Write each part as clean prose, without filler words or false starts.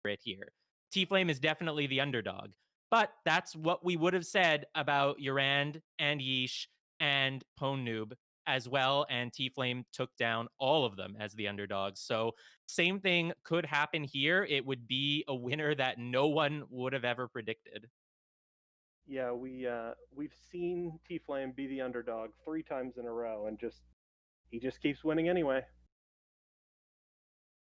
favorite here. Tflame is definitely the underdog. But that's what we would have said about Urand and Yeesh and Pwnoob as well. And Tflame took down all of them as the underdogs. So same thing could happen here. It would be a winner that no one would have ever predicted. Yeah, we've seen T-Flame be the underdog 3 times in a row, and he just keeps winning anyway.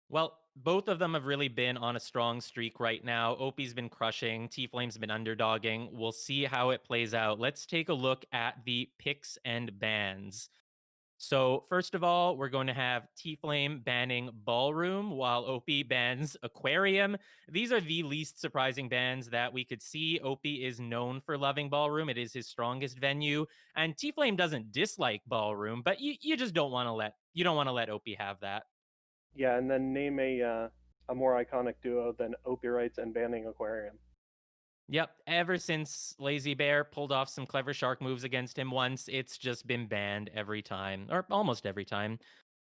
Well, both of them have really been on a strong streak right now. Opie's been crushing, T-Flame's been underdogging. We'll see how it plays out. Let's take a look at the picks and bans. So, first of all, we're going to have T-Flame banning Ballroom while Opie bans Aquarium. These are the least surprising bans that we could see. Opie is known for loving Ballroom. It is his strongest venue. And T-Flame doesn't dislike Ballroom, but you just don't want to let Opie have that. Yeah, and then name a more iconic duo than OpiWrites and banning Aquarium. Yep. Ever since Lazy Bear pulled off some clever shark moves against him once, it's just been banned every time, or almost every time.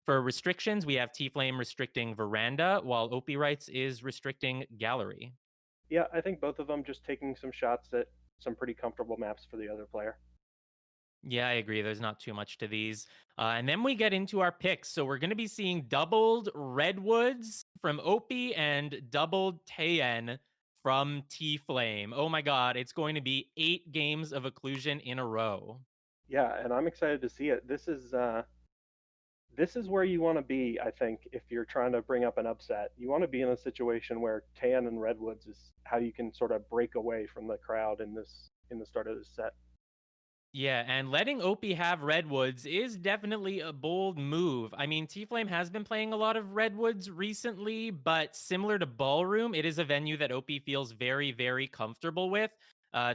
For restrictions, we have T-Flame restricting Veranda, while OpiWrites is restricting Gallery. Yeah, I think both of them just taking some shots at some pretty comfortable maps for the other player. Yeah, I agree. There's not too much to these. And then we get into our picks. So we're going to be seeing doubled Redwoods from Opie and doubled Taehyun from T-Flame. Oh my god, it's going to be 8 games of occlusion in a row. Yeah, and I'm excited to see it. This is where you want to be, I think, if you're trying to bring up an upset. You want to be in a situation where Tan and Redwoods is how you can sort of break away from the crowd in the start of this set. Yeah, and letting Opie have Redwoods is definitely a bold move. I mean, T-Flame has been playing a lot of Redwoods recently, but similar to Ballroom, it is a venue that Opie feels very, very comfortable with.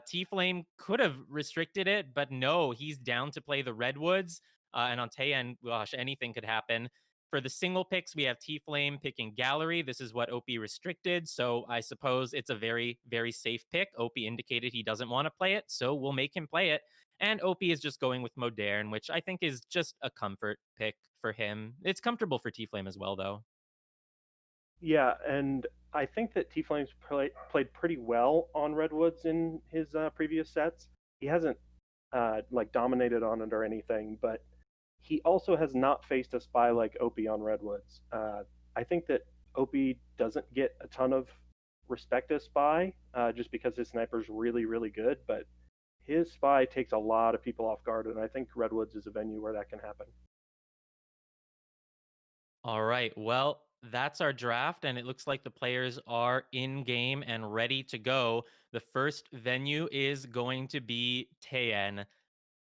T-Flame could have restricted it, but no, he's down to play the Redwoods. And on Taehyun, gosh, anything could happen. For the single picks, we have T-Flame picking Gallery. This is what Opie restricted, so I suppose it's a very, very safe pick. Opie indicated he doesn't want to play it, so we'll make him play it. And Opie is just going with Modern, which I think is just a comfort pick for him. It's comfortable for T-Flame as well, though. Yeah, and I think that played pretty well on Redwoods in his previous sets. He hasn't like dominated on it or anything, but he also has not faced a spy like Opie on Redwoods. I think that Opie doesn't get a ton of respect as spy just because his sniper's really, really good, but his spy takes a lot of people off guard, and I think Redwoods is a venue where that can happen. All right. Well, that's our draft, and it looks like the players are in game and ready to go. The first venue is going to be Taehyun.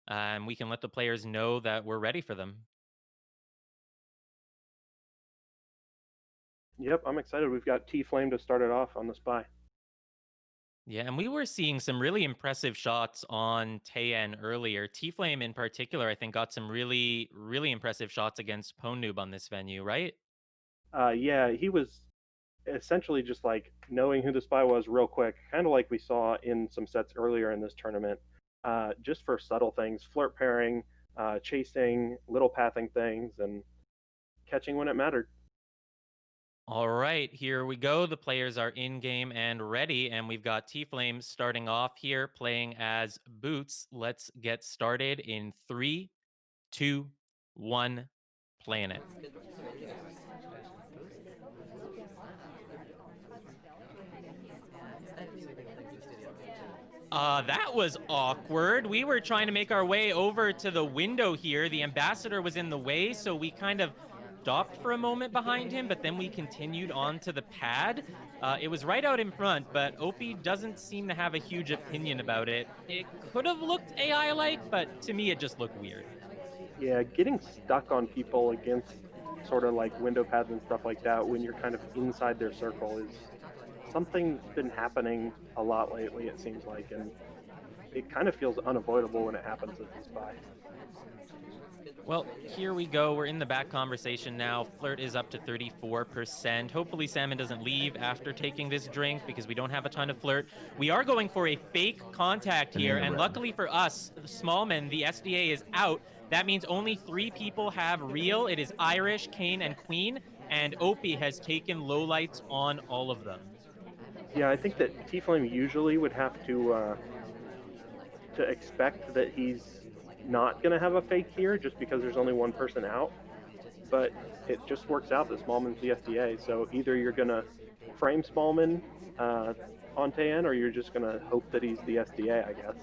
And we can let the players know that we're ready for them. Yep, I'm excited. We've got T Flame to start it off on the spy. Yeah, and we were seeing some really impressive shots on Taehyun earlier. T-Flame in particular, I think, got some really, really impressive shots against Pwnoob on this venue, right? Yeah, he was essentially just like knowing who the spy was real quick, kind of like we saw in some sets earlier in this tournament. Just for subtle things, flirt pairing, chasing, little pathing things, and catching when it mattered. All right, here we go. The players are in game and ready, and we've got T-Flame starting off here playing as Boots. Let's get started in 3, 2, 1, playing it. That was awkward. We were trying to make our way over to the window here. The ambassador was in the way, so we kind of stopped for a moment behind him, but then we continued on to the pad. It was right out in front, but Opie doesn't seem to have a huge opinion about it. It could have looked AI-like, but to me it just looked weird. Yeah, getting stuck on people against sort of like window pads and stuff like that when you're kind of inside their circle is something that's been happening a lot lately, it seems like, and it kind of feels unavoidable when it happens with the spy. Well, here we go. We're in the back conversation now. Flirt is up to 34%. Hopefully Salmon doesn't leave after taking this drink because we don't have a ton of flirt. We are going for a fake contact here, and luckily for us, the Smallman, the SDA is out. That means only 3 people have real. It is Irish, Kane, and Queen, and Opie has taken lowlights on all of them. Yeah, I think that Tflame usually would have to expect that he's not going to have a fake here just because there's only one person out. But it just works out that Smallman's the SDA. So either you're going to frame Smallman uh, on Taehyun, or you're just going to hope that he's the SDA, I guess.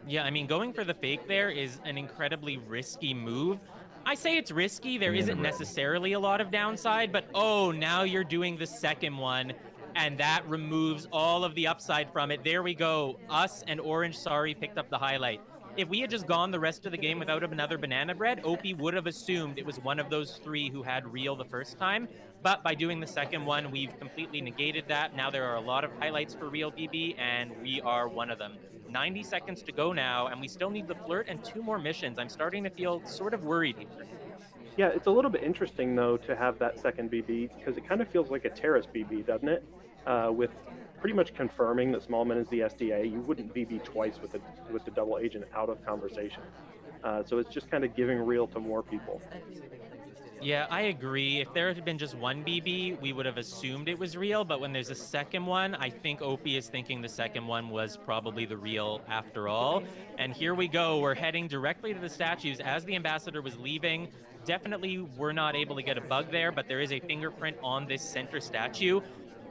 Yeah, I mean, going for the fake there is an incredibly risky move. I say it's risky. There Banana isn't bread. necessarily a lot of downside, but oh, now you're doing the second one, and that removes all of the upside from it. There we go. Us and Orange Sorry picked up the highlight. If we had just gone the rest of the game without another banana bread, Opie would have assumed it was one of those three who had real the first time. But by doing the second one, we've completely negated that. Now there are a lot of highlights for real BB, and we are one of them. 90 seconds to go now, and we still need the flirt and two more missions. I'm starting to feel sort of worried here. Yeah, it's a little bit interesting though to have that second BB because it kind of feels like a terrace BB, doesn't it? With pretty much confirming that Smallman is the SDA, you wouldn't BB twice with the double agent out of conversation. So it's just kind of giving real to more people. Yeah, I agree. If there had been just one BB, we would have assumed it was real. But when there's a second one, I think Opie is thinking the second one was probably the real after all. And here we go. We're heading directly to the statues as the ambassador was leaving. Definitely, we're not able to get a bug there, but there is a fingerprint on this center statue.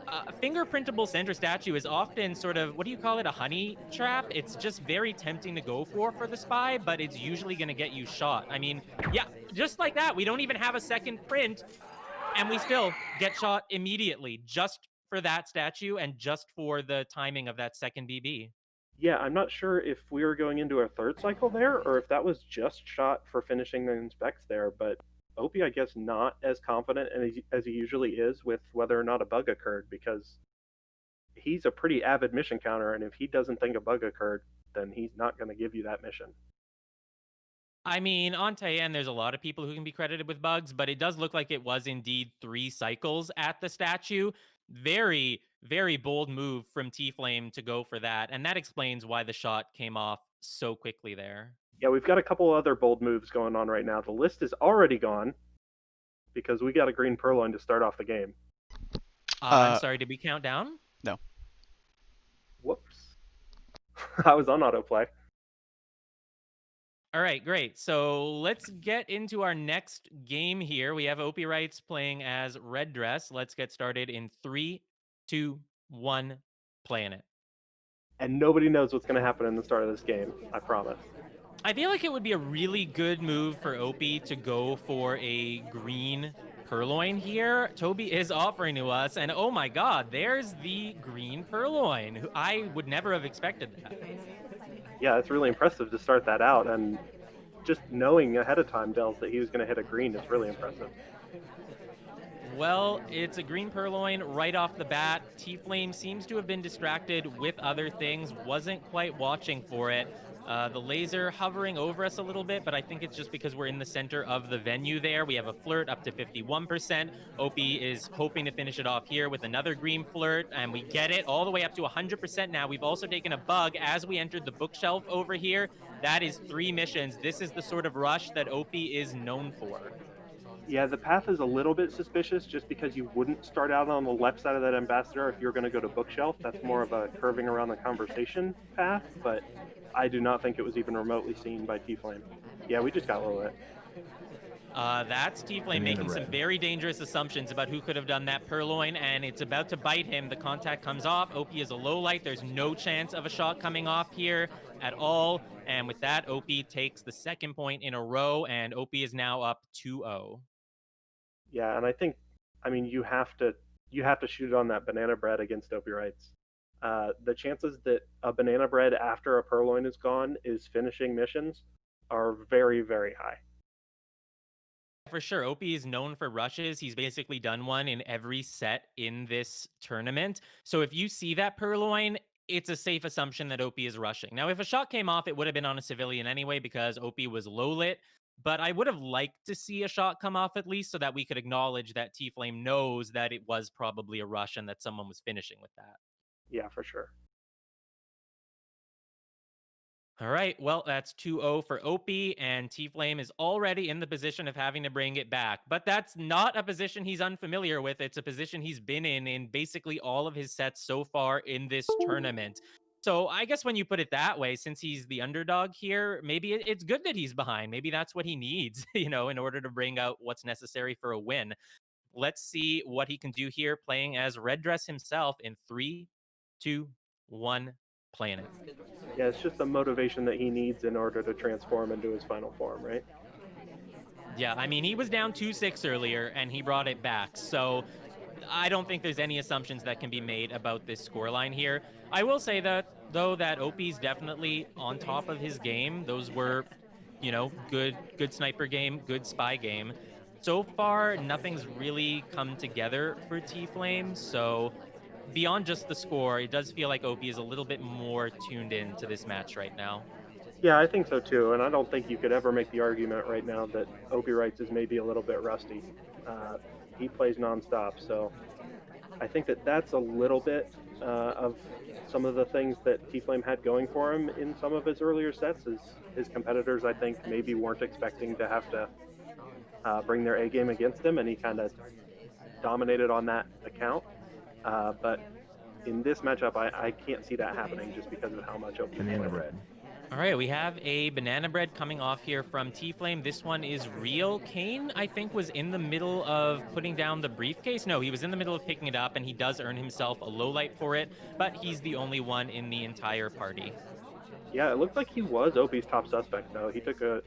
A fingerprintable center statue is often sort of, what do you call it, a honey trap? It's just very tempting to go for the spy, but it's usually going to get you shot. I mean, yeah, just like that, we don't even have a second print, and we still get shot immediately just for that statue and just for the timing of that second BB. Yeah, I'm not sure if we were going into a third cycle there or if that was just shot for finishing the inspects there, but Opie, I guess, not as confident as he usually is with whether or not a bug occurred because he's a pretty avid mission counter, and if he doesn't think a bug occurred, then he's not going to give you that mission. I mean, on Taehyun, there's a lot of people who can be credited with bugs, but it does look like it was indeed 3 cycles at the statue. Very, very bold move from Tflame to go for that. And that explains why the shot came off so quickly there. Yeah, we've got a couple other bold moves going on right now. The list is already gone because we got a green purloin to start off the game. I'm Uh, sorry, did we count down? no. Whoops. I was on autoplay. All right, great. So let's get into our next game here. We have OpiWrites playing as Red Dress. Let's get started in 3, 2, 1, playing it. And nobody knows what's going to happen in the start of this game, I promise. I feel like it would be a really good move for Opie to go for a green purloin here. Toby is offering to us, and oh my god, there's the green purloin. I would never have expected that. Yeah, it's really impressive to start that out, and just knowing ahead of time, Dells, that he was going to hit a green is really impressive. Well, it's a green purloin right off the bat. T-Flame seems to have been distracted with other things, wasn't quite watching for it. The laser hovering over us a little bit, but I think it's just because we're in the center of the venue there. We have a flirt up to 51%. Opie is hoping to finish it off here with another green flirt, and we get it all the way up to 100% now. We've also taken a bug as we entered the bookshelf over here. That is 3 missions. This is the sort of rush that Opie is known for. Yeah, the path is a little bit suspicious just because you wouldn't start out on the left side of that ambassador if you're going to go to bookshelf. That's more of a curving around the conversation path, but I do not think it was even remotely seen by T-Flame. Yeah, we just got low lit. That's Tflame Banana making some bread. very dangerous assumptions about who could have done that purloin, and it's about to bite him. The contact comes off. OP is a low light. There's no chance of a shot coming off here at all. And with that, OP takes the second point in a row, and OP is now up 2-0. Yeah, and I think, I mean, you have to shoot it on that banana bread against OpiWrites. The chances that a banana bread after a purloin is gone is finishing missions are very, very high. For sure, Opie is known for rushes. He's basically done one in every set in this tournament. So if you see that purloin, it's a safe assumption that Opie is rushing. Now, if a shot came off, it would have been on a civilian anyway because Opie was low lit. But I would have liked to see a shot come off at least so that we could acknowledge that T Flame knows that it was probably a rush and that someone was finishing with that. Yeah, for sure. All right. Well, that's 2-0 for Opie, and T-Flame is already in the position of having to bring it back. But that's not a position he's unfamiliar with. It's a position he's been in basically all of his sets so far in this tournament. So I guess when you put it that way, since he's the underdog here, maybe it's good that he's behind. Maybe that's what he needs, in order to bring out what's necessary for a win. Let's see what he can do here, playing as Red Dress himself in 3, 2, 1, playing it. Yeah, it's just the motivation that he needs in order to transform into his final form, right? Yeah, I mean, he was down 2-6 earlier and he brought it back. So I don't think there's any assumptions that can be made about this scoreline here. I will say that, though, that Opie's definitely on top of his game. Those were, good sniper game, good spy game. So far, nothing's really come together for T Flame. So beyond just the score, it does feel like Opie is a little bit more tuned in to this match right now. Yeah, I think so too, and I don't think you could ever make the argument right now that OpiWrites is maybe a little bit rusty. Uh, he plays nonstop, so I think that that's a little bit of some of the things that T-Flame had going for him in some of his earlier sets. Is his competitors, I think, maybe weren't expecting to have to bring their A game against him, and he kind of dominated on that account. But in this matchup, I can't see that happening just because of how much Opie Banana played. bread. All right, we have a banana bread coming off here from T-Flame. This one is real. Kane, I think, was in the middle of putting down the briefcase. No, he was in the middle of picking it up, and he does earn himself a low light for it, but he's the only one in the entire party. Yeah, it looked like he was Opie's top suspect, though. He took a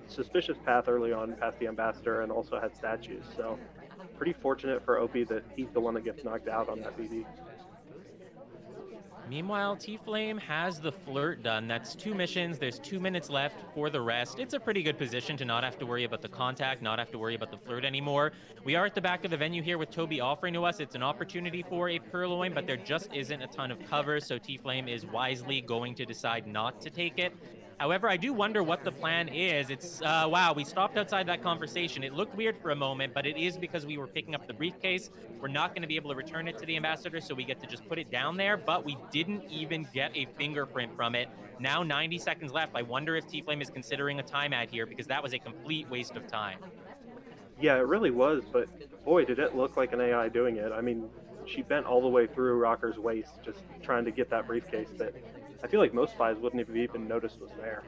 suspicious path early on past the ambassador and also had statues. So, pretty fortunate for Opie that he's the one that gets knocked out on that BB. Meanwhile, T-Flame has the flirt done. That's 2 missions. There's 2 minutes left for the rest. It's a pretty good position to not have to worry about the contact, not have to worry about the flirt anymore. We are at the back of the venue here with Toby offering to us. It's an opportunity for a purloin, but there just isn't a ton of cover, so T-Flame is wisely going to decide not to take it. However, I do wonder what the plan is. Wow, we stopped outside that conversation. It looked weird for a moment, but it is because we were picking up the briefcase. We're not going to be able to return it to the ambassador, so we get to just put it down there, but we didn't even get a fingerprint from it. Now 90 seconds left. I wonder if T-Flame is considering a timeout here because that was a complete waste of time. Yeah, it really was, but boy, did it look like an AI doing it. I mean, she bent all the way through Rocker's waist just trying to get that briefcase that I feel like most spies wouldn't have even noticed was there.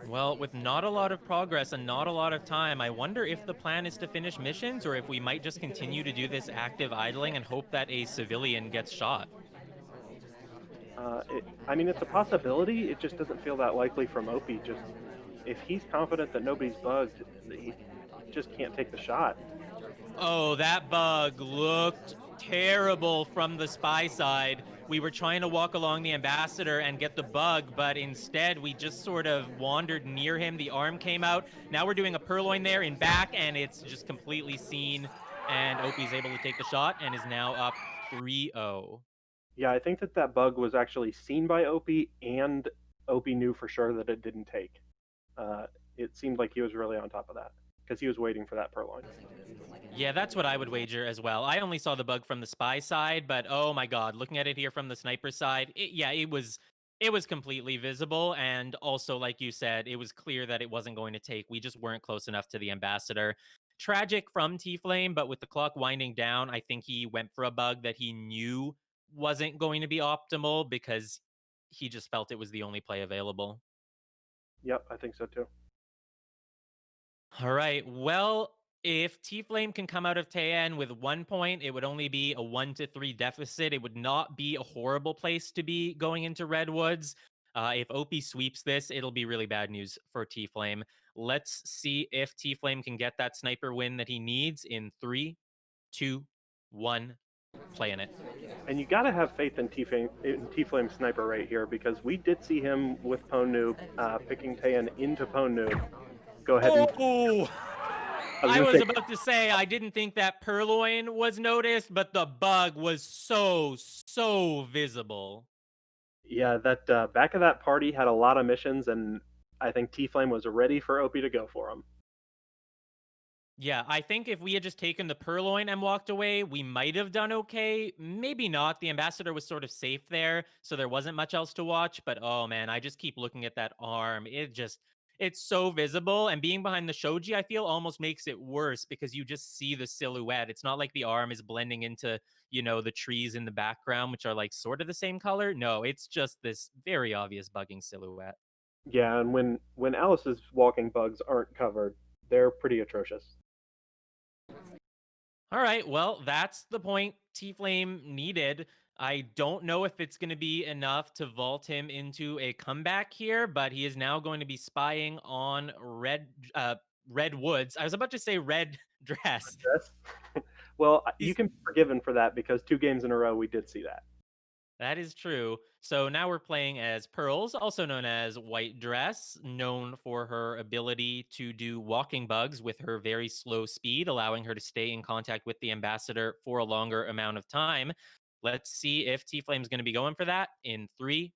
Well, with not a lot of progress and not a lot of time, I wonder if the plan is to finish missions or if we might just continue to do this active idling and hope that a civilian gets shot. I mean, it's a possibility. It just doesn't feel that likely from Opie. Just if he's confident that nobody's bugged, he just can't take the shot. Oh, that bug looked terrible from the spy side. We were trying to walk along the ambassador and get the bug, but instead we just sort of wandered near him. The arm came out. Now we're doing a purloin there in back, and it's just completely seen. And Opie's able to take the shot and is now up 3-0. Yeah, I think that that bug was actually seen by Opie, and Opie knew for sure that it didn't take. Uh, it seemed like he was really on top of that because he was waiting for that purloin. Yeah, that's what I would wager as well. I only saw the bug from the spy side, but oh my god, looking at it here from the sniper side, it was completely visible, and also like you said, it was clear that it wasn't going to take. We just weren't close enough to the ambassador. Tragic from T-Flame, but with the clock winding down, I think he went for a bug that he knew wasn't going to be optimal because he just felt it was the only play available. Yep, I think so too. All right. Well, if T Flame can come out of Taehyun with 1 point, it would only be a 1-3 deficit. It would not be a horrible place to be going into Redwoods. If OP sweeps this, it'll be really bad news for T Flame. Let's see if T Flame can get that sniper win that he needs in 3, 2, 1. Playing it. And you got to have faith in T-Flame Sniper right here because we did see him with Ponu picking Taehyun into Ponu. Go ahead and Oh, I was I gonna was say, about to say I didn't think that purloin was noticed, but the bug was so visible. yeah, that back of that party had a lot of missions, and I think T-Flame was ready for Opie to go for him. Yeah, I think if we had just taken the purloin and walked away, we might have done okay. Maybe not. The ambassador was sort of safe there, so there wasn't much else to watch. But oh man, I just keep looking at that arm. It's so visible. And being behind the shoji, I feel almost makes it worse because you just see the silhouette. It's not like the arm is blending into, the trees in the background, which are like sort of the same color. No, it's just this very obvious bugging silhouette. Yeah, and when Alice's walking bugs aren't covered, they're pretty atrocious. All right, well, that's the point T-Flame needed. I don't know if it's going to be enough to vault him into a comeback here, but he is now going to be spying on Redwoods. I was about to say red dress. Yes. Well, you He's can be forgiven for that because 2 games in a row we did see that. That is true. So now we're playing as Pearls, also known as White Dress, known for her ability to do walking bugs with her very slow speed, allowing her to stay in contact with the ambassador for a longer amount of time. Let's see if T Flame's going to be going for that in three,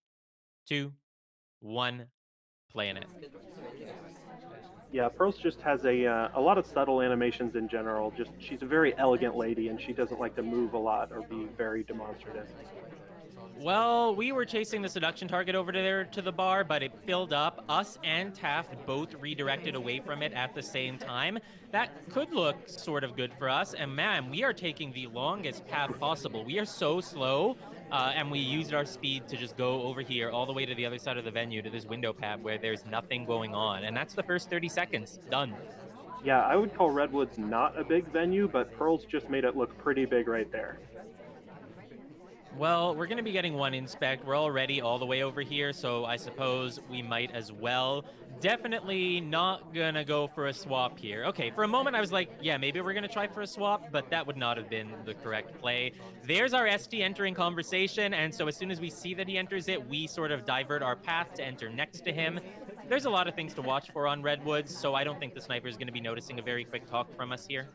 two, one, playing it. Yeah, Pearls just has a lot of subtle animations in general. Just she's a very elegant lady, and she doesn't like to move a lot or be very demonstrative. Well, we were chasing the seduction target over there to the bar, but it filled up. Us and Taft both redirected away from it at the same time. That could look sort of good for us. And man, we are taking the longest path possible. We are so slow, and we used our speed to just go over here all the way to the other side of the venue to this window pad where there's nothing going on. And that's the first 30 seconds. Done. Yeah, I would call Redwoods not a big venue, but Pearls just made it look pretty big right there. Well, we're going to be getting one inspect. We're already all the way over here, so I suppose we might as well. Definitely not going to go for a swap here. Okay, for a moment I was like, yeah, maybe we're going to try for a swap, but that would not have been the correct play. There's our SD entering conversation, and so as soon as we see that he enters it, we sort of divert our path to enter next to him. There's a lot of things to watch for on Redwoods, so I don't think the sniper is going to be noticing a very quick talk from us here.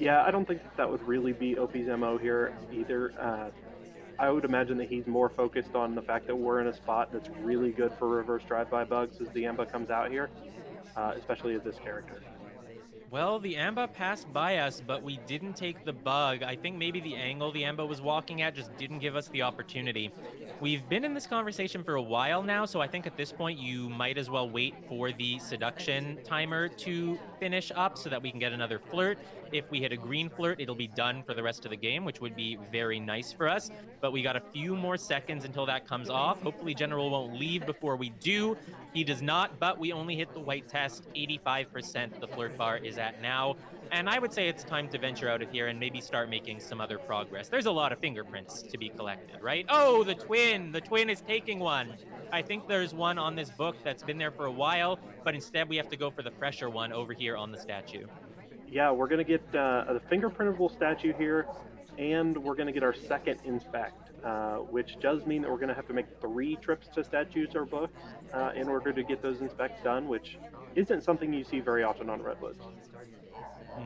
Yeah, I don't think that would really be OP's MO here either. I would imagine that he's more focused on the fact that we're in a spot that's really good for reverse drive-by bugs as the Amba comes out here, especially as this character. Well, the Amba passed by us, but we didn't take the bug. I think maybe the angle the Amba was walking at just didn't give us the opportunity. We've been in this conversation for a while now, so I think at this point you might as well wait for the seduction timer to finish up so that we can get another flirt. If we hit a green flirt, it'll be done for the rest of the game, which would be very nice for us. But we got a few more seconds until that comes off. Hopefully, General won't leave before we do. He does not, but we only hit the white test. 85% the flirt bar is at now. And I would say it's time to venture out of here and maybe start making some other progress. There's a lot of fingerprints to be collected, right? Oh, the twin. The twin is taking one. I think there's one on this book that's been there for a while, but instead we have to go for the fresher one over here on the statue. Yeah, we're going to get a fingerprintable statue here, and we're going to get our second inspect, which does mean that we're going to have to make 3 trips to statues or books in order to get those inspects done, which isn't something you see very often on Redwoods.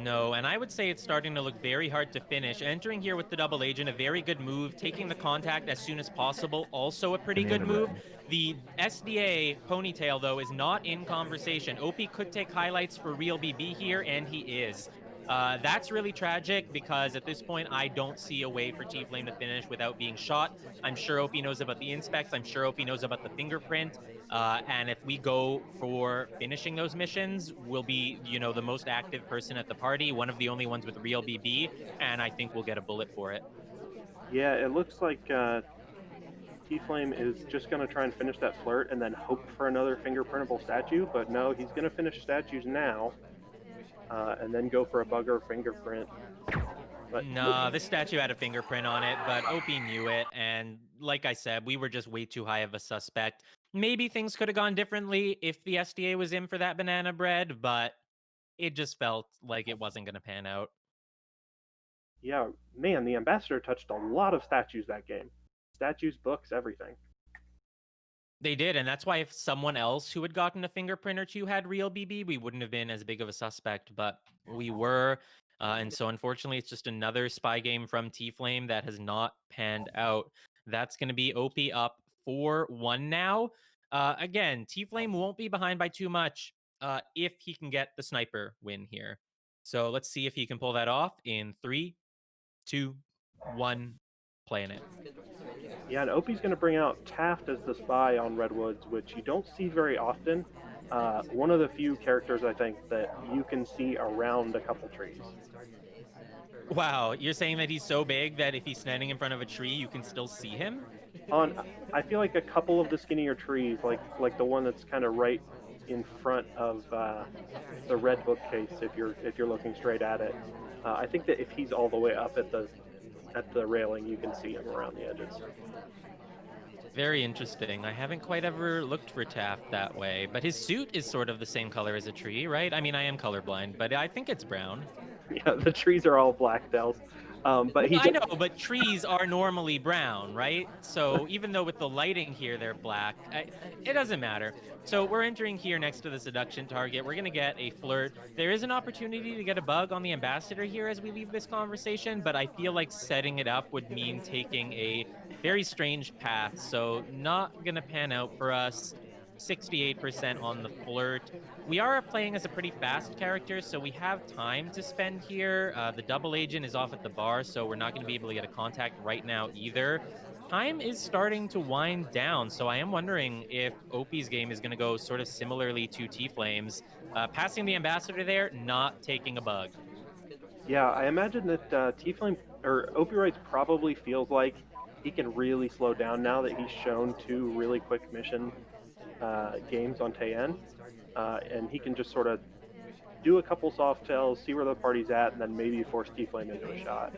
No, and I would say it's starting to look very hard to finish. Entering here with the double agent, a very good move. Taking the contact as soon as possible, also a pretty good move. The SDA ponytail, though, is not in conversation. OP could take highlights for real BB here, and he is. That's really tragic because at this point, I don't see a way for T-Flame to finish without being shot. I'm sure OP knows about the inspects. I'm sure OP knows about the fingerprint. And if we go for finishing those missions, we'll be, the most active person at the party, one of the only ones with real BB, and I think we'll get a bullet for it. Yeah, it looks like T-Flame is just going to try and finish that flirt and then hope for another fingerprintable statue, but no, he's going to finish statues now and then go for a bugger fingerprint. But nope. Nah, this statue had a fingerprint on it, but OP knew it, and like I said, we were just way too high of a suspect. Maybe things could have gone differently if the SDA was in for that banana bread, but it just felt like it wasn't going to pan out. Yeah, man, the ambassador touched a lot of statues that game. Statues, books, everything. They did, and that's why if someone else who had gotten a fingerprint or two had real BB, we wouldn't have been as big of a suspect, but we were. And so unfortunately, it's just another spy game from T-Flame that has not panned out. That's going to be OP up 4-1 now. Again, T-Flame won't be behind by too much if he can get the sniper win here. So let's see if he can pull that off in three, two, one, playing it. Yeah, and Opie's going to bring out Taft as the spy on Redwoods, which you don't see very often. One of the few characters I think that you can see around a couple trees. Wow, you're saying that he's so big that if he's standing in front of a tree, you can still see him? On, I feel like a couple of the skinnier trees, like the one that's kind of right in front of the red bookcase, if you're looking straight at it. I think that if he's all the way up at the railing, you can see him around the edges. Very interesting. I haven't quite ever looked for Taft that way, but his suit is sort of the same color as a tree, right? I mean, I am colorblind, but I think it's brown. Yeah, the trees are all black dells, but Well, he I does. know, but trees are normally brown, right? So even though with the lighting here they're black, it doesn't matter. So we're entering here next to the seduction target. We're going to get a flirt. There is an opportunity to get a bug on the ambassador here as we leave this conversation, but I feel like setting it up would mean taking a very strange path. So not going to pan out for us. 68% on the flirt. We are playing as a pretty fast character, so we have time to spend here. The double agent is off at the bar, so we're not going to be able to get a contact right now either. Time is starting to wind down, so I am wondering if Opie's game is going to go sort of similarly to T-Flames. Passing the ambassador there, not taking a bug. Yeah, I imagine that Tflame or OpiWrites probably feels like he can really slow down now that he's shown two really quick mission games on Taehyun, and he can just sort of do a couple soft tells, see where the party's at, and then maybe force Tflame into a shot.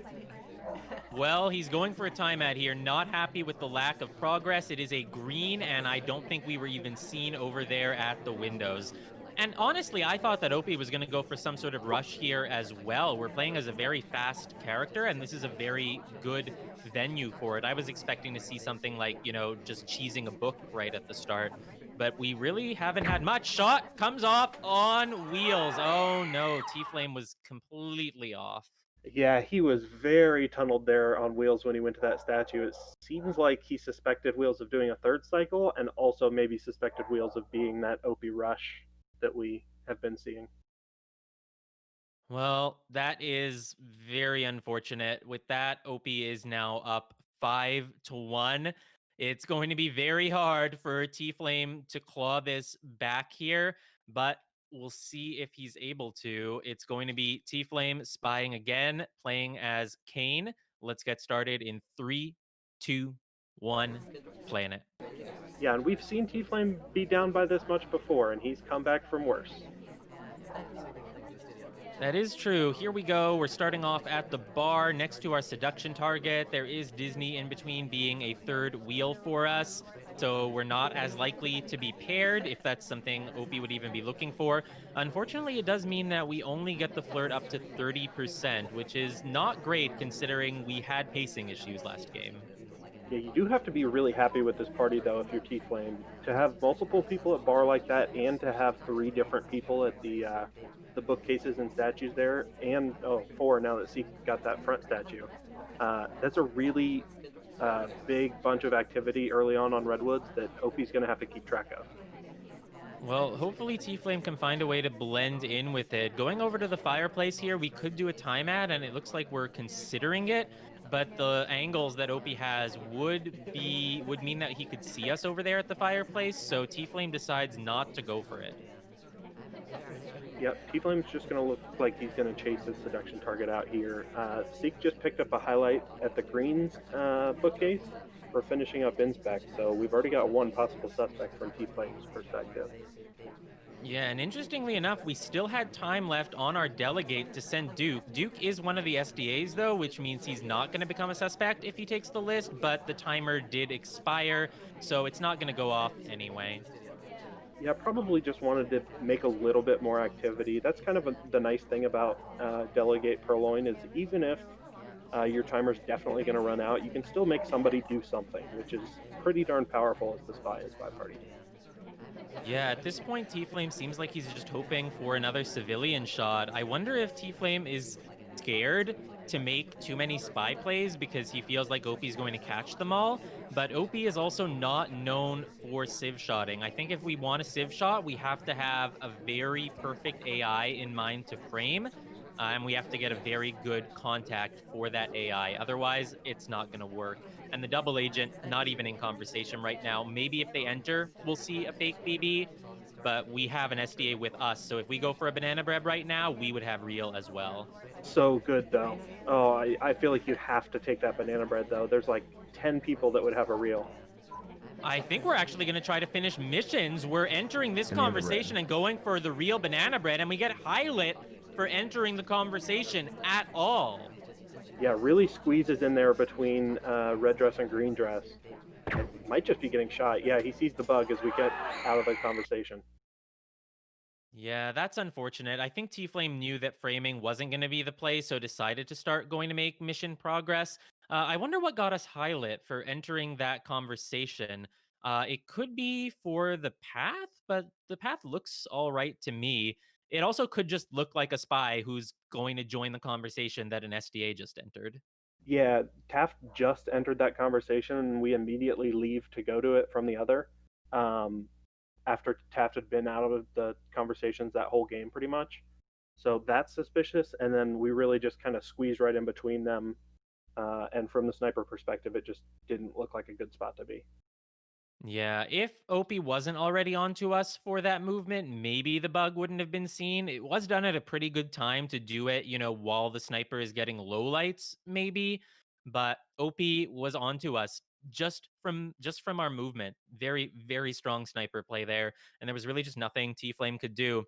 Well, he's going for a timeout here. Not happy with the lack of progress. It is a green, and I don't think we were even seen over there at the windows. And honestly, I thought that Opie was going to go for some sort of rush here as well. We're playing as a very fast character, and this is a very good venue for it. I was expecting to see something like, just cheesing a book right at the start. But we really haven't had much. Shot comes off on wheels. Oh no, T-Flame was completely off. Yeah, he was very tunneled there on Wheels when he went to that statue. It seems like he suspected Wheels of doing a third cycle, and also maybe suspected Wheels of being that Opie rush that we have been seeing. Well, that is very unfortunate. With that, Opie is now up 5-1. It's going to be very hard for T Flame to claw this back here, but we'll see if he's able to. It's going to be T Flame spying again, playing as Kane. Let's get started in 3, 2, 1, playing it. Yeah, and we've seen Tflame be down by this much before, and he's come back from worse. That is true. Here we go. We're starting off at the bar next to our seduction target. There is Disney in between being a third wheel for us. So we're not as likely to be paired if that's something Opie would even be looking for. Unfortunately, it does mean that we only get the flirt up to 30%, which is not great considering we had pacing issues last game. Yeah, you do have to be really happy with this party, though, if you're T-Flame. To have multiple people at bar like that, and to have three different people at the bookcases and statues there, and four now that Seek got that front statue. That's a really big bunch of activity early on Redwoods that Opie's going to have to keep track of. Well, hopefully T-Flame can find a way to blend in with it. Going over to the fireplace here, we could do a time ad, and it looks like we're considering it, but the angles that Opie has would mean that he could see us over there at the fireplace, so T-Flame decides not to go for it. Yep, T-Flame's just going to look like he's going to chase his seduction target out here. Seek just picked up a highlight at the Greens bookcase for finishing up Inspect, so we've already got one possible suspect from T-Flame's perspective. Yeah, and interestingly enough, we still had time left on our delegate to send Duke. Duke is one of the SDAs, though, which means he's not going to become a suspect if he takes the list, but the timer did expire, so it's not going to go off anyway. Yeah, probably just wanted to make a little bit more activity. That's kind of the nice thing about Delegate Purloin is even if your timer's definitely going to run out, you can still make somebody do something, which is pretty darn powerful as the spy is SpyParty. Yeah, at this point, T-Flame seems like he's just hoping for another civilian shot. I wonder if T-Flame is scared to make too many spy plays because he feels like Opie's going to catch them all. But Opie is also not known for civ shotting. I think if we want a civ shot, we have to have a very perfect AI in mind to frame. and we have to get a very good contact for that AI. Otherwise, it's not going to work. And the double agent, not even in conversation right now. Maybe if they enter, we'll see a fake BB, but we have an SDA with us. So if we go for a banana bread right now, we would have real as well. So good though. Oh, I feel like you have to take that banana bread though. There's like 10 people that would have a reel. I think we're actually going to try to finish missions. We're entering this Banana bread. conversation and going for the real banana bread, and we get highlight for entering the conversation at all. Yeah, really squeezes in there between red dress and green dress. It might just be getting shot. Yeah, he sees the bug as we get out of the conversation. Yeah, that's unfortunate. I think Tflame knew that framing wasn't going to be the play, so decided to start going to make mission progress. I wonder what got us highlight for entering that conversation. It could be for the path, but the path looks all right to me. It also could just look like a spy who's going to join the conversation that an SDA just entered. Yeah, Taft just entered that conversation, and we immediately leave to go to it from the other. Um, After Taft had been out of the conversations that whole game, pretty much. So that's suspicious. And then we really just kind of squeezed right in between them. And from the sniper perspective, it just didn't look like a good spot to be. Yeah, if Opie wasn't already onto us for that movement, maybe the bug wouldn't have been seen. It was done at a pretty good time to do it, while the sniper is getting low lights, maybe. But Opie was onto us just from our movement. Very, very strong sniper play there. And there was really just nothing T Flame could do.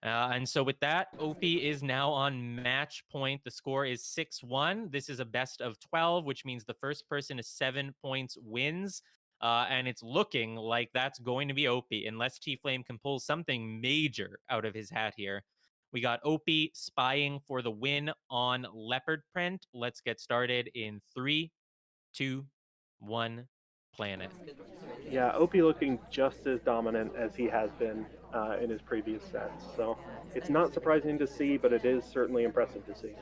And so with that, Opie is now on match point. The score is 6-1. This is a best of 12, which means the first person to 7 points wins. And it's looking like that's going to be Opie, unless T Flame can pull something major out of his hat here. We got Opie spying for the win on Leopard print. Let's get started in 3, 2, 1, planet. Yeah, Opie looking just as dominant as he has been in his previous sets. So it's not surprising to see, but it is certainly impressive to see.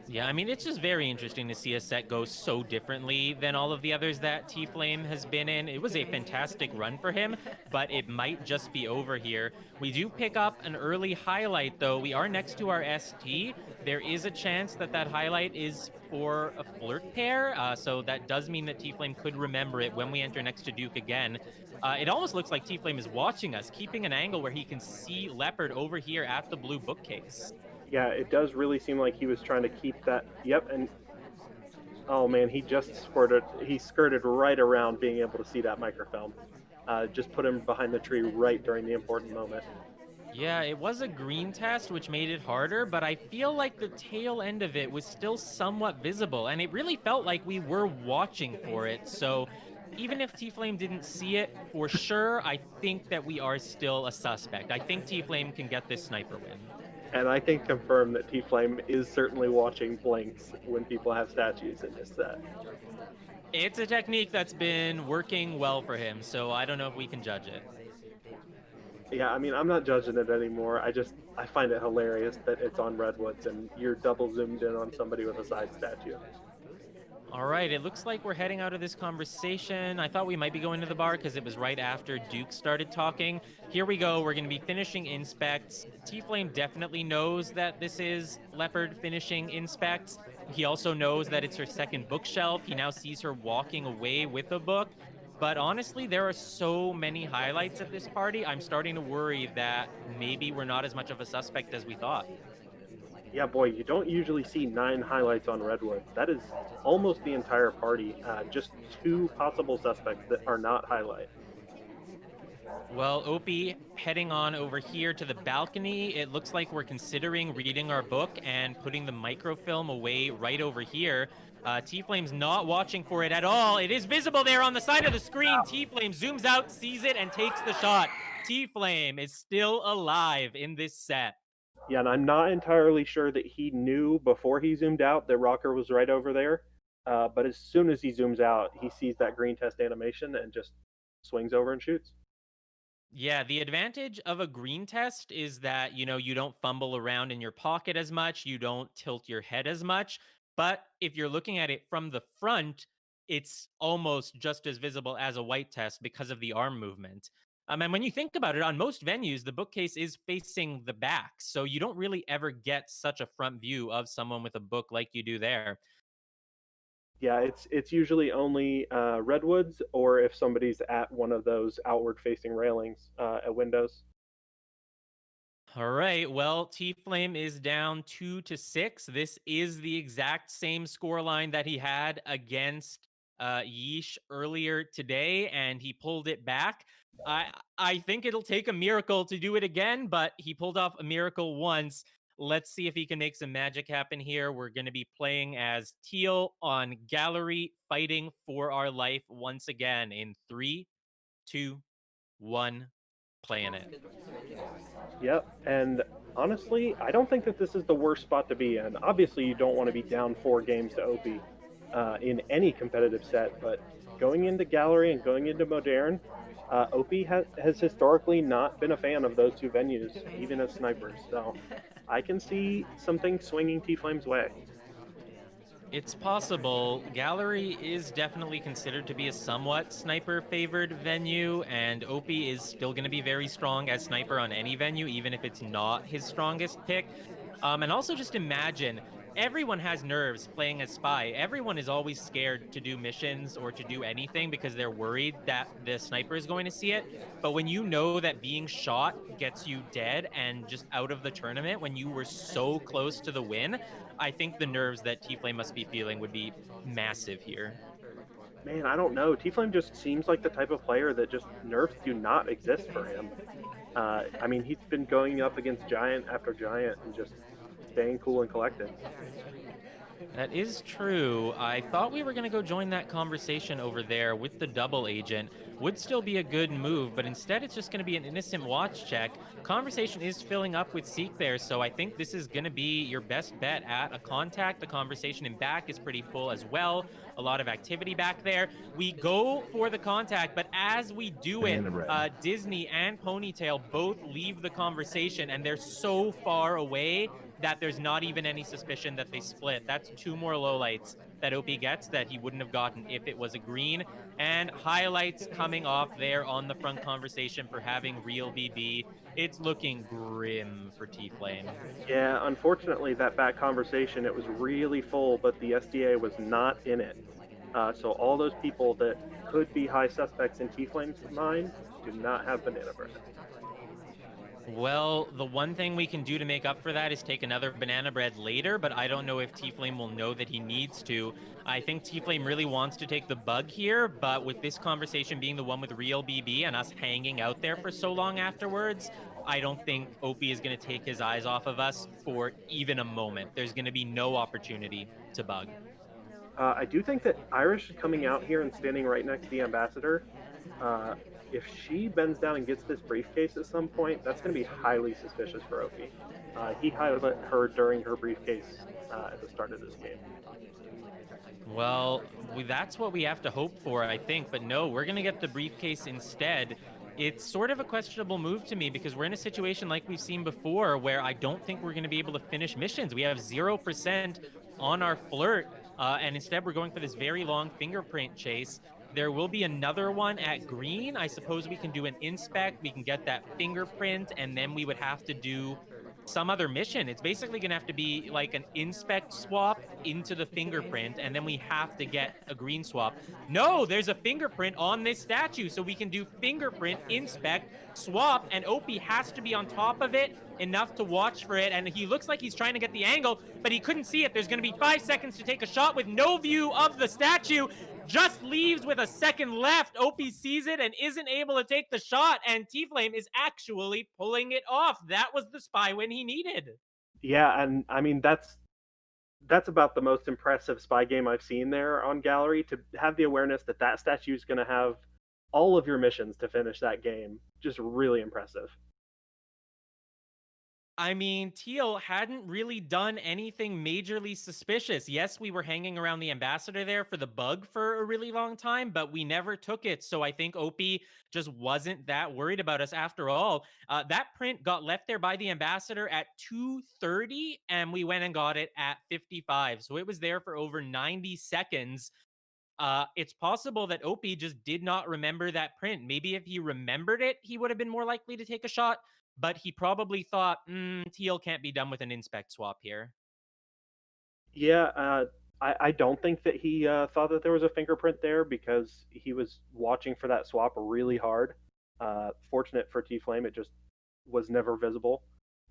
Yeah, I mean, it's just very interesting to see a set go so differently than all of the others that T Flame has been in. It was a fantastic run for him, but it might just be over here. We do pick up an early highlight, though. We are next to our ST. There is a chance that that highlight is for a flirt pair. So that does mean that T Flame could remember it when we enter next to Duke again. It almost looks like T Flame is watching us, keeping an angle where he can see Leopard over here at the blue bookcase. Yeah, it does really seem like he was trying to keep that. Yep, and oh man, he just squirted. He skirted right around being able to see that microfilm. Just put him behind the tree right during the important moment. Yeah, it was a green test, which made it harder, but I feel like the tail end of it was still somewhat visible, and it really felt like we were watching for it. So even if T Flame didn't see it for sure, I think that we are still a suspect. I think T Flame can get this sniper win. And I can confirm that T Flame is certainly watching blinks when people have statues in this set. It's a technique that's been working well for him, so I don't know if we can judge it. Yeah, I mean, I'm not judging it anymore. I find it hilarious that it's on Redwoods and you're double zoomed in on somebody with a side statue. All right, it looks like we're heading out of this conversation. I thought we might be going to the bar because it was right after Duke started talking. Here we go. We're going to be finishing inspects. T-Flame definitely knows that this is Leopard finishing inspects. He also knows that it's her second bookshelf. He now sees her walking away with a book. But honestly, there are so many highlights at this party. I'm starting to worry that maybe we're not as much of a suspect as we thought. Yeah, boy, you don't usually see 9 highlights on Redwoods. That is almost the entire party. Just 2 possible suspects that are not highlight. Well, Opie, heading on over here to the balcony, it looks like we're considering reading our book and putting the microfilm away right over here. T-Flame's not watching for it at all. It is visible there on the side of the screen. T-Flame zooms out, sees it, and takes the shot. T-Flame is still alive in this set. Yeah, and I'm not entirely sure that he knew before he zoomed out that Rocker was right over there. But as soon as he zooms out, he sees that green test animation and just swings over and shoots. Yeah, the advantage of a green test is that, you don't fumble around in your pocket as much, you don't tilt your head as much. But if you're looking at it from the front, it's almost just as visible as a white test because of the arm movement. And when you think about it, on most venues, the bookcase is facing the back. So you don't really ever get such a front view of someone with a book like you do there. Yeah, it's usually only redwoods, or if somebody's at one of those outward-facing railings at windows. All right. Well, T Flame is down 2-6. This is the exact same score line that he had against Yeesh earlier today, and he pulled it back. I think it'll take a miracle to do it again, but he pulled off a miracle once. Let's see if he can make some magic happen here. We're going to be playing as Teal on Gallery, fighting for our life once again in 3, 2, 1, playing it. Yep, and honestly, I don't think that this is the worst spot to be in. Obviously, you don't want to be down 4 games to Opie in any competitive set, but going into Gallery and going into Modern, Opie has historically not been a fan of those two venues, even as snipers. So I can see something swinging T Flame's way. It's possible. Gallery is definitely considered to be a somewhat sniper favored venue, and Opie is still going to be very strong as sniper on any venue, even if it's not his strongest pick. And also, just imagine everyone has nerves playing as spy. Everyone is always scared to do missions or to do anything because they're worried that the sniper is going to see it. But when you know that being shot gets you dead and just out of the tournament when you were so close to the win, I think the nerves that T-Flame must be feeling would be massive here. Man, I don't know. T Flame just seems like the type of player that just nerfs do not exist for him. I mean, he's been going up against giant after giant and just staying cool and collected. That is true. I thought we were going to go join that conversation over there with the double agent. Would still be a good move, but instead it's just going to be an innocent watch check. Conversation is filling up with Seek there, so I think this is going to be your best bet at a contact. The conversation in back is pretty full as well. A lot of activity back there. We go for the contact, but as we do it, Banana bread. Disney and Ponytail both leave the conversation, and they're so far away that there's not even any suspicion that they split. That's two more lowlights that OP gets that he wouldn't have gotten if it was a green. And highlights coming off there on the front conversation for having real BB. It's looking grim for T Flame. Yeah, unfortunately, that back conversation, it was really full, but the SDA was not in it. So all those people that could be high suspects in T Flame's mind do not have banana bread. Well, the one thing we can do to make up for that is take another banana bread later, but I don't know if T-Flame will know that he needs to. I think T-Flame really wants to take the bug here, but with this conversation being the one with real BB and us hanging out there for so long afterwards, I don't think Opie is going to take his eyes off of us for even a moment. There's going to be no opportunity to bug. I do think that Irish coming out here and standing right next to the ambassador, uh, if she bends down and gets this briefcase at some point, that's going to be highly suspicious for Opie. He highlighted her during her briefcase at the start of this game. Well, that's what we have to hope for, I think. But no, we're going to get the briefcase instead. It's sort of a questionable move to me because we're in a situation like we've seen before where I don't think we're going to be able to finish missions. We have 0% on our flirt, and instead we're going for this very long fingerprint chase. There will be another one at green. I suppose we can do an inspect. We can get that fingerprint, and then we would have to do some other mission. It's basically going to have to be like an inspect swap into the fingerprint, and then we have to get a green swap. No, there's a fingerprint on this statue, so we can do fingerprint, inspect, swap, and Opie has to be on top of it enough to watch for it. And he looks like he's trying to get the angle, but he couldn't see it. There's going to be 5 seconds to take a shot with no view of the statue. Just leaves with a second left. Opie sees it and isn't able to take the shot, and T-Flame is actually pulling it off. That was the spy win he needed. Yeah, and I mean that's about the most impressive spy game I've seen there on Gallery. To have the awareness that that statue is going to have all of your missions to finish that game, just really impressive. I mean, Teal hadn't really done anything majorly suspicious. Yes, we were hanging around the ambassador there for the bug for a really long time, but we never took it. So I think Opie just wasn't that worried about us after all. That print got left there by the ambassador at 2:30, and we went and got it at 55. So it was there for over 90 seconds. it's possible that Opie just did not remember that print. Maybe if he remembered it, he would have been more likely to take a shot, but he probably thought, Teal can't be done with an inspect swap here. Yeah, I don't think that he thought that there was a fingerprint there because he was watching for that swap really hard. Fortunate for T-Flame, it just was never visible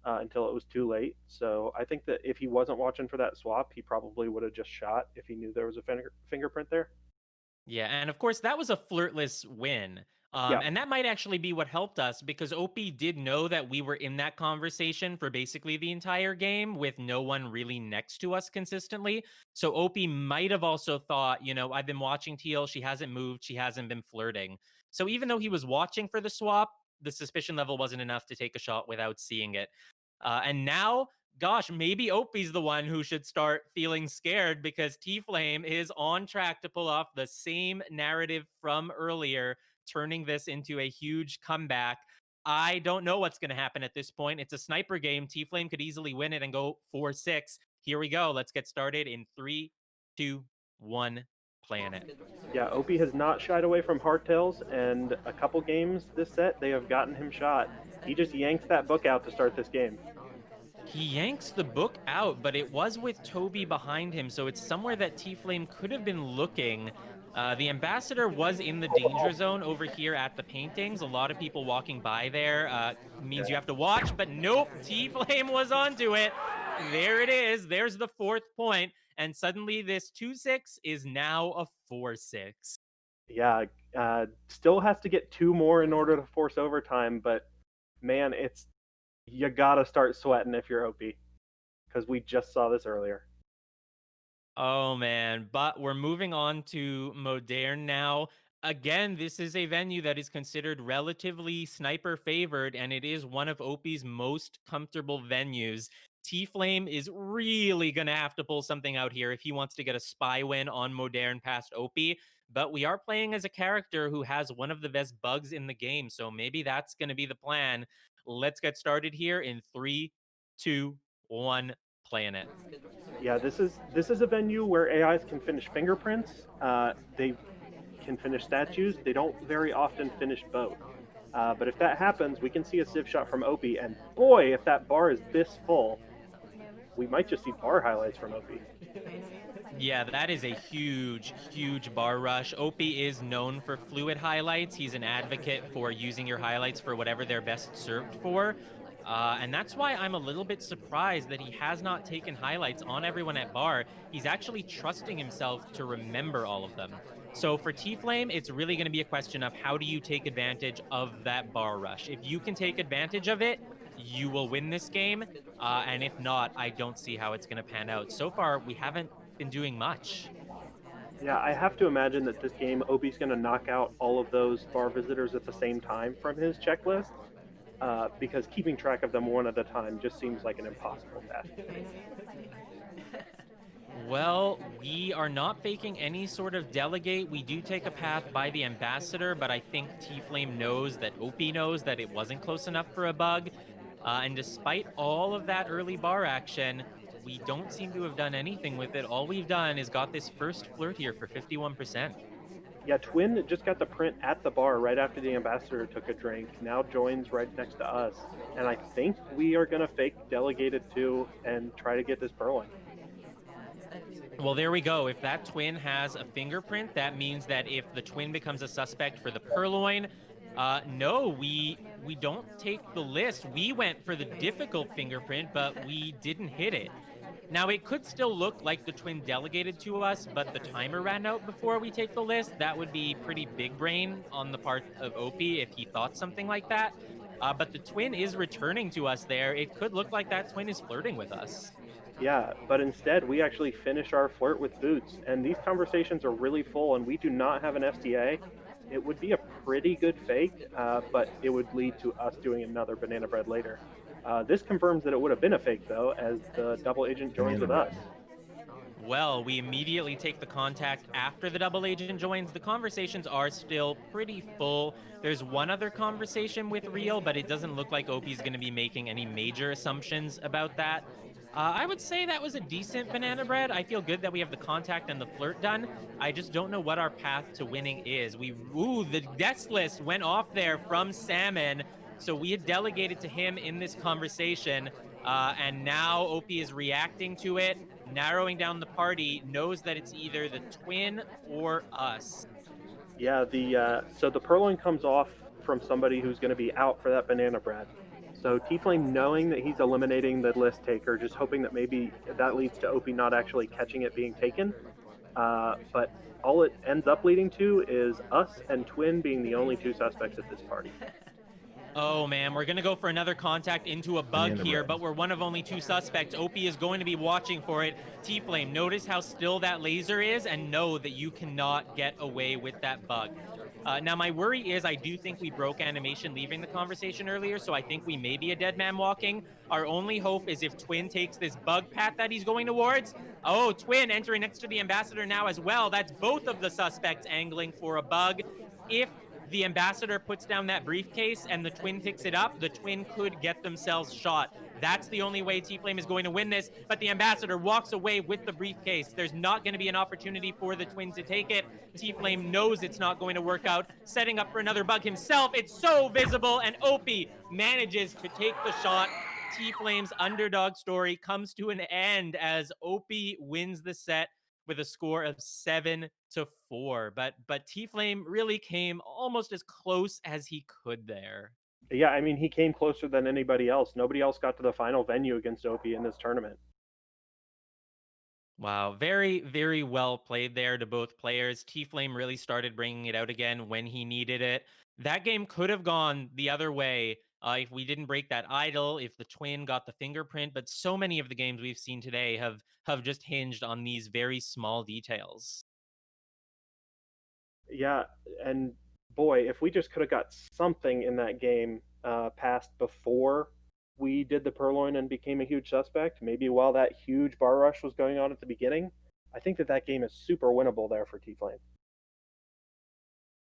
until it was too late. So I think that if he wasn't watching for that swap, he probably would have just shot if he knew there was a fingerprint there. Yeah, and of course, that was a flirtless win. Yeah, And that might actually be what helped us because Opie did know that we were in that conversation for basically the entire game with no one really next to us consistently. So Opie might have also thought, I've been watching Teal. She hasn't moved. She hasn't been flirting. So even though he was watching for the swap, the suspicion level wasn't enough to take a shot without seeing it. And now, gosh, maybe Opie's the one who should start feeling scared because T-Flame is on track to pull off the same narrative from earlier, turning this into a huge comeback. I don't know what's going to happen at this point. It's a sniper game. T-Flame could easily win it and go 4-6. Here we go. Let's get started in 3, 2, 1, planet. yeah. Opie has not shied away from hardtails, and a couple games this set they have gotten him shot. He just yanks that book out to start this game. He yanks the book out, but it was with Toby behind him, so it's somewhere that T-Flame could have been looking. The ambassador was in the danger zone over here at the paintings. A lot of people walking by there means you have to watch, but nope, T-Flame was onto it. There it is. There's the 4th point, and suddenly this 2-6 is now a 4-6. Yeah, still has to get two more in order to force overtime, but man, it's you gotta start sweating if you're OP because we just saw this earlier. Oh man, but we're moving on to Modern now. Again, this is a venue that is considered relatively sniper favored, and it is one of OP's most comfortable venues. T-Flame is really going to have to pull something out here if he wants to get a spy win on Modern past OP. But we are playing as a character who has one of the best bugs in the game, so maybe that's going to be the plan. Let's get started here in 3, 2, 1, planet. Yeah, this is a venue where AIs can finish fingerprints. They can finish statues. They don't very often finish both. But if that happens, we can see a Civ shot from Opie, and boy, if that bar is this full, we might just see bar highlights from Opie. Yeah, that is a huge, huge bar rush. Opie is known for fluid highlights. He's an advocate for using your highlights for whatever they're best served for. And that's why I'm a little bit surprised that he has not taken highlights on everyone at bar. He's actually trusting himself to remember all of them. So for T-Flame, it's really going to be a question of how do you take advantage of that bar rush. If you can take advantage of it, you will win this game. And if not, I don't see how it's going to pan out. So far, we haven't been doing much. Yeah, I have to imagine that this game, Opie's going to knock out all of those bar visitors at the same time from his checklist, because keeping track of them one at a time just seems like an impossible task. Well, we are not faking any sort of delegate. We do take a path by the ambassador, but I think T-Flame knows that Opie knows that it wasn't close enough for a bug. And despite all of that early bar action, we don't seem to have done anything with it. All we've done is got this first flirt here for 51%. Yeah, Twin just got the print at the bar right after the ambassador took a drink. Now joins right next to us, and I think we are gonna fake delegated too and try to get this Berlin. Well, there we go. If that twin has a fingerprint, that means that if the twin becomes a suspect for the purloin, no, we don't take the list. We went for the difficult fingerprint, but we didn't hit it. Now, it could still look like the twin delegated to us, but the timer ran out before we take the list. That would be pretty big brain on the part of Opie if he thought something like that. But the twin is returning to us there. It could look like that twin is flirting with us. Yeah, but instead we actually finish our flirt with Boots, and these conversations are really full, and we do not have an STA. It would be a pretty good fake, but it would lead to us doing another banana bread later. This confirms that it would have been a fake, though, as the double agent joins with us. Well, we immediately take the contact after the double agent joins. The conversations are still pretty full. There's one other conversation with Real, but it doesn't look like Opie's going to be making any major assumptions about that. I would say that was a decent banana bread. I feel good that we have the contact and the flirt done. I just don't know what our path to winning is. The guest list went off there from Salmon. So we had delegated to him in this conversation. And now Opie is reacting to it, narrowing down the party, knows that it's either the twin or us. Yeah, the so the purloin comes off from somebody who's going to be out for that banana bread. So Tflame, knowing that he's eliminating the list taker, just hoping that maybe that leads to Opie not actually catching it being taken. But all it ends up leading to is us and Twin being the only two suspects at this party. Oh man, we're gonna go for another contact into a bug Banana here, bread. but we're one of only two suspects. Opie is going to be watching for it. T-Flame, notice how still that laser is and know that you cannot get away with that bug. Now, my worry is I do think we broke animation leaving the conversation earlier, so I think we may be a dead man walking. Our only hope is if Twin takes this bug path that he's going towards. Oh, Twin entering next to the ambassador now as well. That's both of the suspects angling for a bug. If the ambassador puts down that briefcase and the twin picks it up, the twin could get themselves shot. That's the only way T-Flame is going to win this, but the ambassador walks away with the briefcase. There's not going to be an opportunity for the twin to take it. T-Flame knows it's not going to work out, setting up for another bug himself. It's so visible, and Opie manages to take the shot. T-Flame's underdog story comes to an end as Opie wins the set with a score of 7-4. But T-Flame really came almost as close as he could there. Yeah, I mean, he came closer than anybody else. Nobody else got to the final venue against Opie in this tournament. Wow, very, very well played there to both players. T-Flame really started bringing it out again when he needed it. That game could have gone the other way if we didn't break that idol, if the twin got the fingerprint. But so many of the games we've seen today have just hinged on these very small details. Yeah, and boy, if we just could have got something in that game passed before we did the purloin and became a huge suspect, maybe while that huge bar rush was going on at the beginning, I think that that game is super winnable there for T-Flame.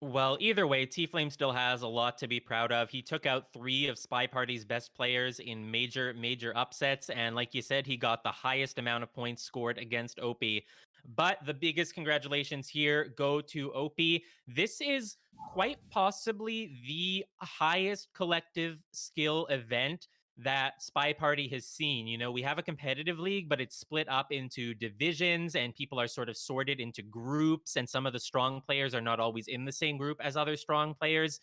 Well, either way, T-Flame still has a lot to be proud of. He took out 3 of SpyParty's best players in major, major upsets. And like you said, he got the highest amount of points scored against Opie. But the biggest congratulations here go to Opie. This is quite possibly the highest collective skill event that Spy Party has seen. You know, we have a competitive league, but it's split up into divisions and people are sort of sorted into groups. And some of the strong players are not always in the same group as other strong players.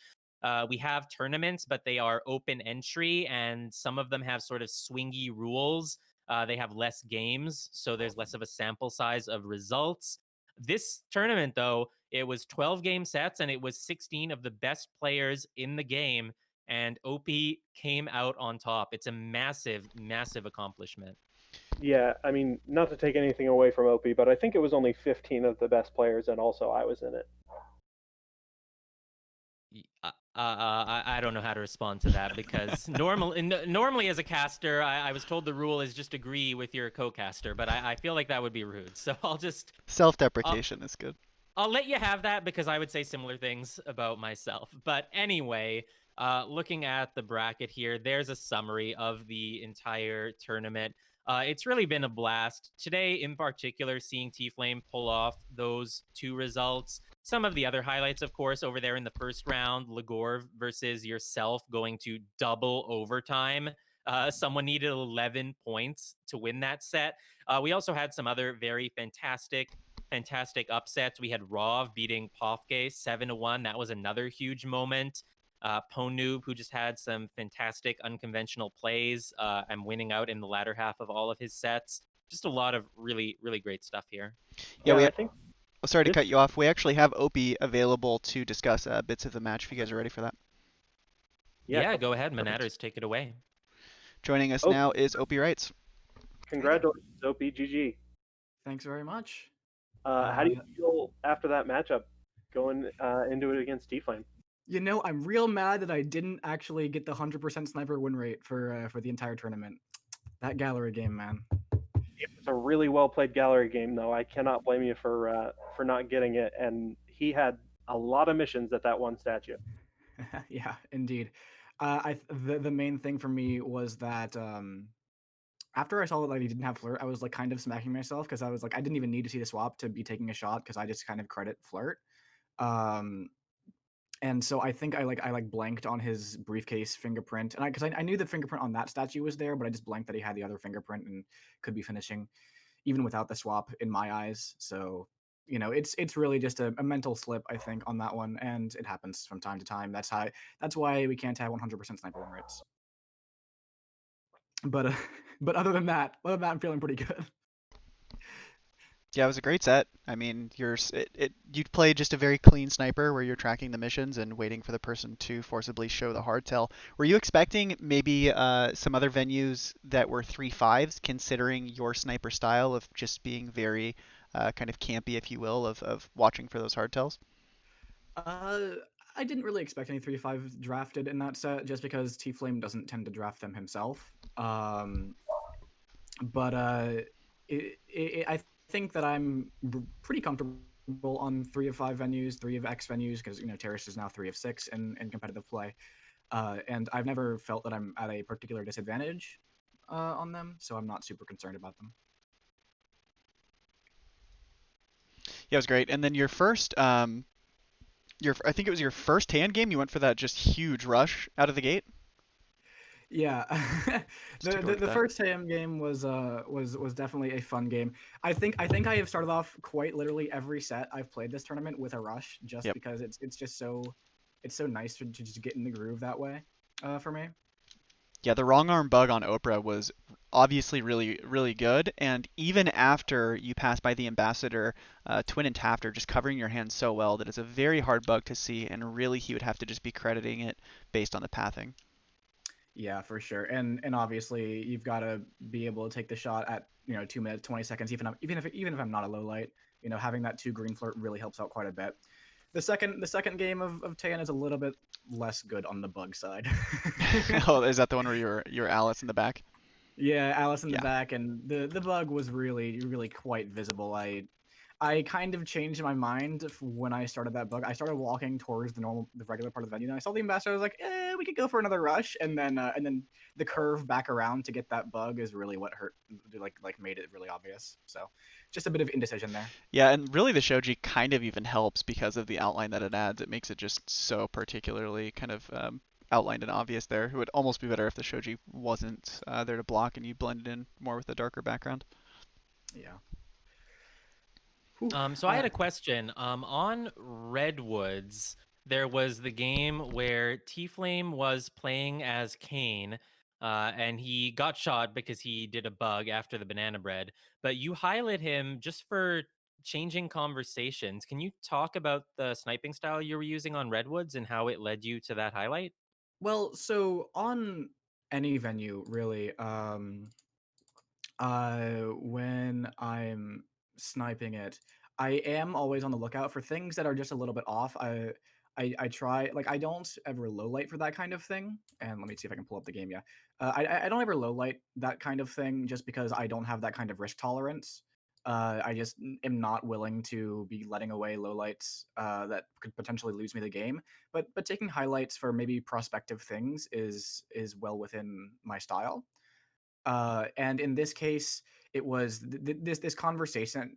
We have tournaments, but they are open entry, and some of them have sort of swingy rules. They have less games, so there's less of a sample size of results. This tournament, though, it was 12 game sets, and it was 16 of the best players in the game and Opie came out on top. It's a massive, massive accomplishment. Yeah, I mean, not to take anything away from Opie, but I think it was only 15 of the best players, and also I was in it. I don't know how to respond to that because normally as a caster, I was told the rule is just agree with your co-caster, but I feel like that would be rude. So Self-deprecation is good. I'll let you have that because I would say similar things about myself. But anyway, looking at the bracket here, there's a summary of the entire tournament. It's really been a blast. Today, in particular, seeing T-Flame pull off those 2 results. Some of the other highlights, of course, over there in the first round, Ligor versus yourself going to double overtime. Someone needed 11 points to win that set. We also had some other very fantastic upsets. We had Rov beating Pofke 7-1. That was another huge moment. Ponoob, who just had some fantastic unconventional plays and winning out in the latter half of all of his sets. Just a lot of really, really great stuff here. Yeah, Yeah, we. I think Oh, sorry to cut this. you off. We actually have Opie available to discuss bits of the match if you guys are ready for that. Yeah, Yeah, go ahead, Perfect. Manatters, take it away. Joining us Opie, now is OpiWrites. Hey there. congratulations, Opie, GG. Thanks very much. How do you feel after that matchup going into it against T-Flame? I'm real mad that I didn't actually get the 100% sniper win rate for the entire tournament. That gallery game, man. It's a really well played gallery game, though. I cannot blame you for not getting it. And he had a lot of missions at that one statue. Yeah, indeed. The main thing for me was that after I saw that he didn't have flirt, I was like kind of smacking myself because I was like, I didn't even need to see the swap to be taking a shot because I just kind of credit flirt. Um, and so I think I blanked on his briefcase fingerprint, and I knew the fingerprint on that statue was there, but I just blanked that he had the other fingerprint and could be finishing even without the swap in my eyes. So it's really just a mental slip, I think, on that one, and it happens from time to time. That's why we can't have 100% sniper win rates. But but other than that, I'm feeling pretty good. Yeah, it was a great set. I mean, you played just a very clean sniper where you're tracking the missions and waiting for the person to forcibly show the hardtail. Were you expecting maybe some other venues that were 3-5s, considering your sniper style of just being very kind of campy, if you will, of watching for those hardtails? Uh, I didn't really expect any 3-5 drafted in that set, just because Tflame doesn't tend to draft them himself. But I think that I'm pretty comfortable on 3 of 5 venues, 3 of X venues, because Terrace is now 3 of 6 in competitive play, and I've never felt that I'm at a particular disadvantage on them, so I'm not super concerned about them. Yeah, it was great. And then your first, I think it was your first hand game. You went for that just huge rush out of the gate. Yeah, Just take a the look at the that. first TAM game was definitely a fun game. I think I have started off quite literally every set I've played this tournament with a rush, just Yep. because it's so nice to just get in the groove that way, for me. Yeah, the wrong arm bug on Oprah was obviously really, really good. And even after you pass by the ambassador, Twin and Taft are just covering your hand so well that it's a very hard bug to see. And really, he would have to just be crediting it based on the pathing. Yeah, for sure. And obviously you've got to be able to take the shot at 2 minutes 20 seconds, even if I'm not a low light. Having that 2 green flirt really helps out quite a bit. The second game of Taehyun is a little bit less good on the bug side. Oh, is that the one where you're Alice in the back? Yeah, Alice in the Yeah. back, and the bug was really really quite visible. I kind of changed my mind when I started that bug. I started walking towards the regular part of the venue, and I saw the ambassador. I was like, we could go for another rush, and then the curve back around to get that bug is really what hurt, like made it really obvious. So just a bit of indecision there. Yeah, and really the shoji kind of even helps because of the outline that it adds. It makes it just so particularly kind of outlined and obvious there. It would almost be better if the shoji wasn't there to block and you blended in more with a darker background. Yeah. Whew. So I had a question. On Redwoods, there was the game where Tflame was playing as Kane, and he got shot because he did a bug after the banana bread. But you highlight him just for changing conversations. Can you talk about the sniping style you were using on Redwoods and how it led you to that highlight? Well, so on any venue, really, when I'm sniping it, I am always on the lookout for things that are just a little bit off. I try, like, I don't ever low light for that kind of thing. And let me see if I can pull up the game. Yeah, I don't ever low light that kind of thing just because I don't have that kind of risk tolerance. I just am not willing to be letting away low lights that could potentially lose me the game. But taking highlights for maybe prospective things is well within my style. And in this case, it was this conversation.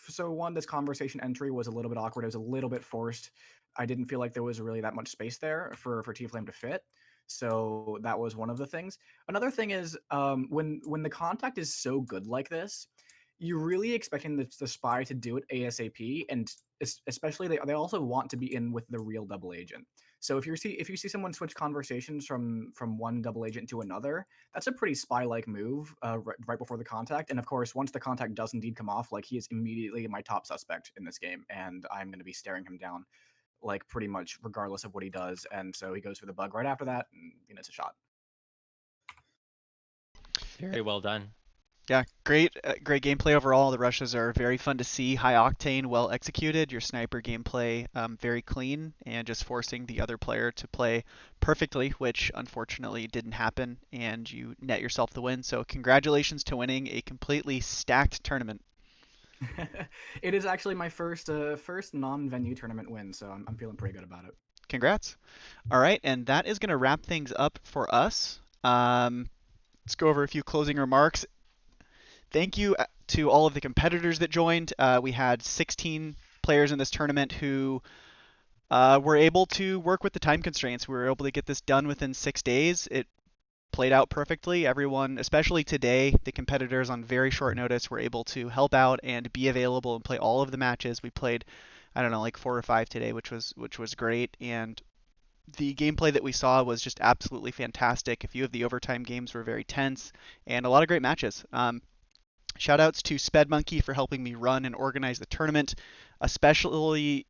So one, this conversation entry was a little bit awkward. It was a little bit forced. I didn't feel like there was really that much space there for T-Flame to fit. So that was one of the things. Another thing is when the contact is so good like this, you're really expecting the spy to do it ASAP, and especially they also want to be in with the real double agent. So if you see someone switch conversations from one double agent to another, that's a pretty spy-like move right before the contact. And of course, once the contact does indeed come off, like, he is immediately my top suspect in this game, and I'm going to be staring him down, like, pretty much regardless of what he does. And so he goes for the bug right after that, and it's a shot. Very well done. Yeah, great gameplay overall. The rushes are very fun to see, high octane, well executed. Your sniper gameplay very clean, and just forcing the other player to play perfectly, which unfortunately didn't happen, and you net yourself the win. So congratulations to winning a completely stacked tournament. It is actually my first non-venue tournament win, so I'm feeling pretty good about it. Congrats. All right, and that is going to wrap things up for us. Let's go over a few closing remarks. Thank you to all of the competitors that joined. We had 16 players in this tournament who were able to work with the time constraints. We were able to get this done within 6 days. It played out perfectly. Everyone, especially today, the competitors on very short notice were able to help out and be available and play all of the matches. We played, I don't know, like 4 or 5 today, which was great. And the gameplay that we saw was just absolutely fantastic. A few of the overtime games were very tense, and a lot of great matches. Shoutouts to Spedmonkey for helping me run and organize the tournament, especially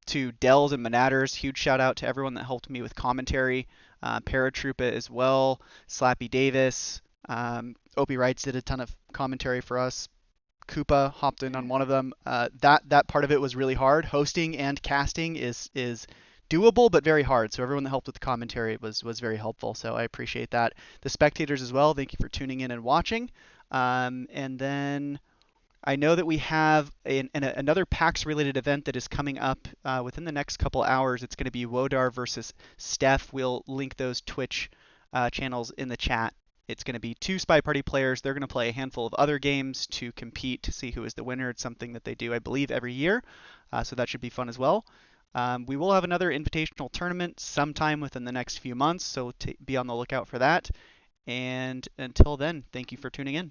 to Dells and Manatters. Huge shout out to everyone that helped me with commentary. Paratroopa as well, Slappy Davis, OpiWrites did a ton of commentary for us. Koopa hopped in on one of them. That part of it was really hard. Hosting and casting is doable but very hard. So everyone that helped with the commentary was very helpful. So I appreciate that. The spectators as well. Thank you for tuning in and watching. And then I know that we have another PAX related event that is coming up within the next couple hours. It's going to be Wodar versus Steph. We'll link those Twitch channels in the chat. It's going to be 2 SpyParty players. They're going to play a handful of other games to compete to see who is the winner. It's something that they do, I believe, every year. So that should be fun as well. We will have another invitational tournament sometime within the next few months, so be on the lookout for that. And until then, thank you for tuning in.